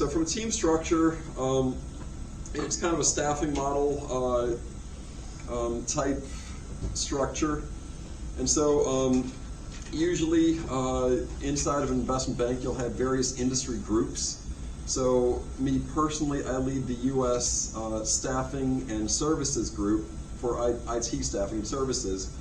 So from a team structure, it's kind of a staffing model type structure. And so usually inside of an investment bank, you'll have various industry groups. So me personally, I lead the U.S. Staffing and Services group for IT staffing and services.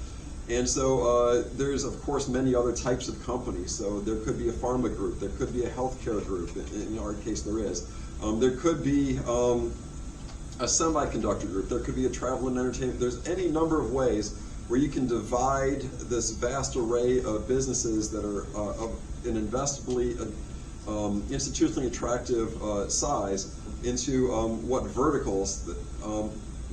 And so there's, of course, many other types of companies. So there could be a pharma group, there could be a healthcare group, in our case there is. There could be a semiconductor group, there could be a travel and entertainment. There's any number of ways where you can divide this vast array of businesses that are of an investably, institutionally attractive size into what verticals that,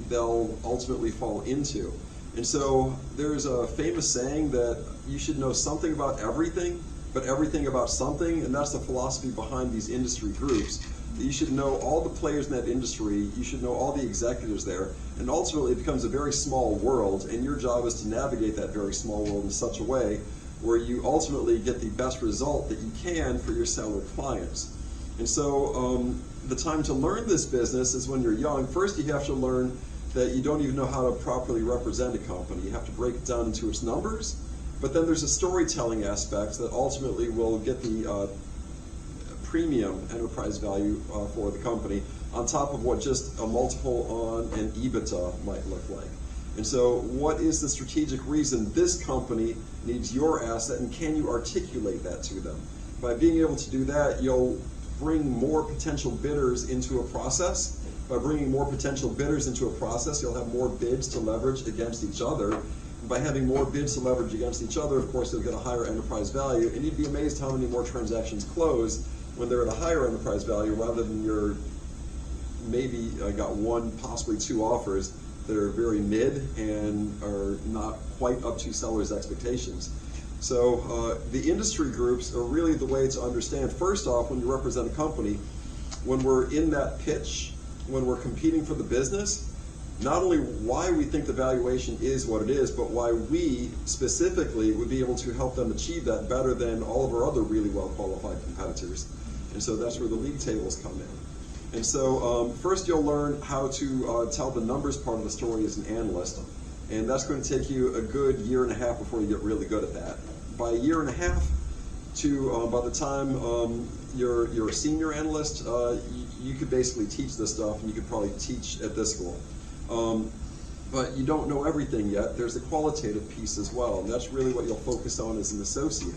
they'll ultimately fall into. And so there's a famous saying that you should know something about everything, but everything about something, and that's the philosophy behind these industry groups. You should know all the players in that industry, you should know all the executives there, and ultimately it becomes a very small world, and your job is to navigate that very small world in such a way where you ultimately get the best result that you can for your seller clients. And so the time to learn this business is when you're young. First, you have to learn that you don't even know how to properly represent a company. You have to break it down into its numbers, but then there's a storytelling aspect that ultimately will get the premium enterprise value for the company on top of what just a multiple on an EBITDA might look like. And so what is the strategic reason this company needs your asset, and can you articulate that to them? By being able to do that, you'll bring more potential bidders into a process. By bringing more potential bidders into a process, you'll have more bids to leverage against each other. And by having more bids to leverage against each other, of course, you'll get a higher enterprise value, and you'd be amazed how many more transactions close when they're at a higher enterprise value rather than you're maybe got one, possibly two offers that are very mid and are not quite up to sellers' expectations. So the industry groups are really the way to understand, first off, when you represent a company, when we're in that pitch, when we're competing for the business, not only why we think the valuation is what it is, but why we specifically would be able to help them achieve that better than all of our other really well-qualified competitors. And so that's where the league tables come in. And so first you'll learn how to tell the numbers part of the story as an analyst. And that's going to take you a good year and a half before you get really good at that. By a year and a half to by the time you're a senior analyst, you could basically teach this stuff, and you could probably teach at this school. But you don't know everything yet. There's a qualitative piece as well, and that's really what you'll focus on as an associate.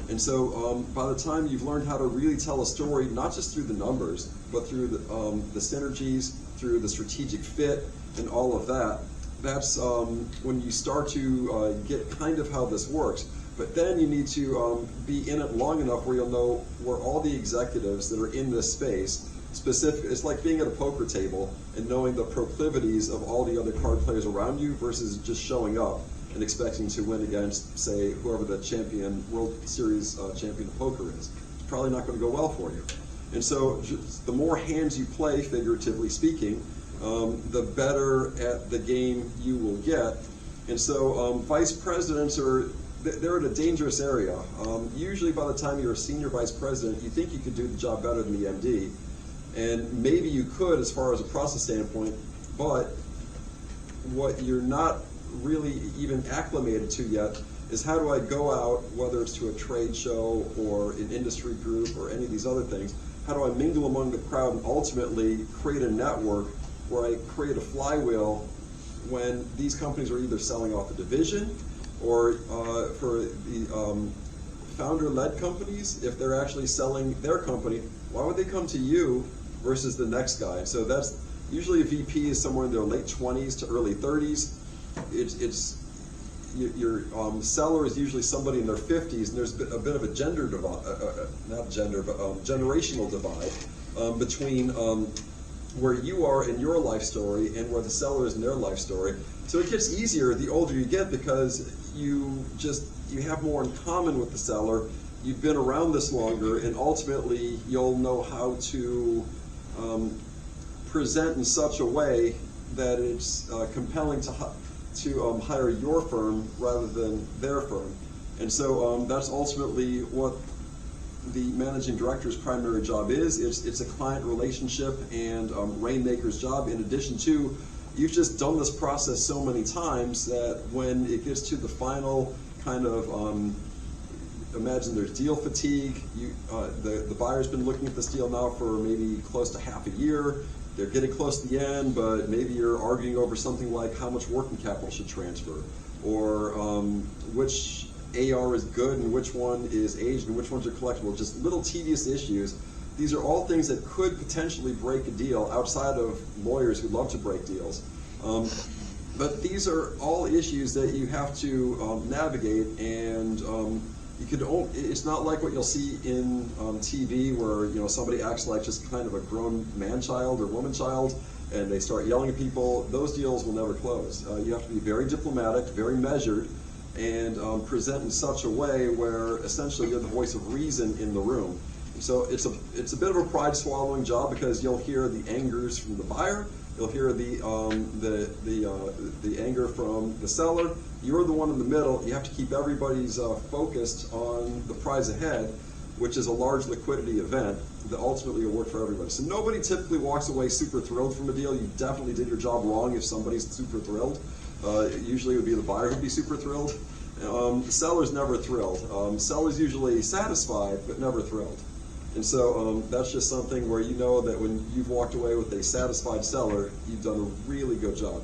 And so by the time you've learned how to really tell a story, not just through the numbers, but through the synergies, through the strategic fit, and all of that, that's when you start to get kind of how this works. But then you need to be in it long enough where you'll know where all the executives that are in this space, it's like being at a poker table and knowing the proclivities of all the other card players around you versus just showing up and expecting to win against, say, whoever the champion, World Series champion of poker is. It's probably not going to go well for you. And so the more hands you play, figuratively speaking, the better at the game you will get. And so vice presidents they're in a dangerous area. Usually by the time you're a senior vice president, you think you could do the job better than the MD. And maybe you could as far as a process standpoint, but what you're not really even acclimated to yet is how do I go out, whether it's to a trade show or an industry group or any of these other things, how do I mingle among the crowd and ultimately create a network where I create a flywheel when these companies are either selling off a division or for the founder-led companies, if they're actually selling their company, why would they come to you versus the next guy? So that's usually a VP is somewhere in their late 20s to early 30s. Your seller is usually somebody in their 50s, and there's a bit of a gender divide, not gender, but generational divide between where you are in your life story and where the seller is in their life story. So it gets easier the older you get because you have more in common with the seller. You've been around this longer, and ultimately you'll know how to present in such a way that it's compelling to hire your firm rather than their firm. And so that's ultimately what the managing director's primary job is. It's a client relationship and rainmaker's job. In addition to, you've just done this process so many times that when it gets to the final kind of, imagine there's deal fatigue. The buyer's been looking at this deal now for maybe close to half a year. They're getting close to the end, but maybe you're arguing over something like how much working capital should transfer, or which AR is good and which one is aged and which ones are collectible, just little tedious issues. These are all things that could potentially break a deal outside of lawyers who love to break deals. But these are all issues that you have to navigate, and it's not like what you'll see in TV where somebody acts like just kind of a grown man-child or woman-child and they start yelling at people. Those deals will never close. You have to be very diplomatic, very measured, and present in such a way where essentially you're the voice of reason in the room. So it's a bit of a pride-swallowing job, because you'll hear the angers from the buyer, you'll hear the anger from the seller. You're the one in the middle. You have to keep everybody's focused on the prize ahead, which is a large liquidity event that ultimately will work for everybody. So nobody typically walks away super thrilled from a deal. You definitely did your job wrong if somebody's super thrilled. Usually it would be the buyer who'd be super thrilled. Seller's never thrilled. Seller's usually satisfied, but never thrilled. And so that's just something where you know that when you've walked away with a satisfied seller, you've done a really good job.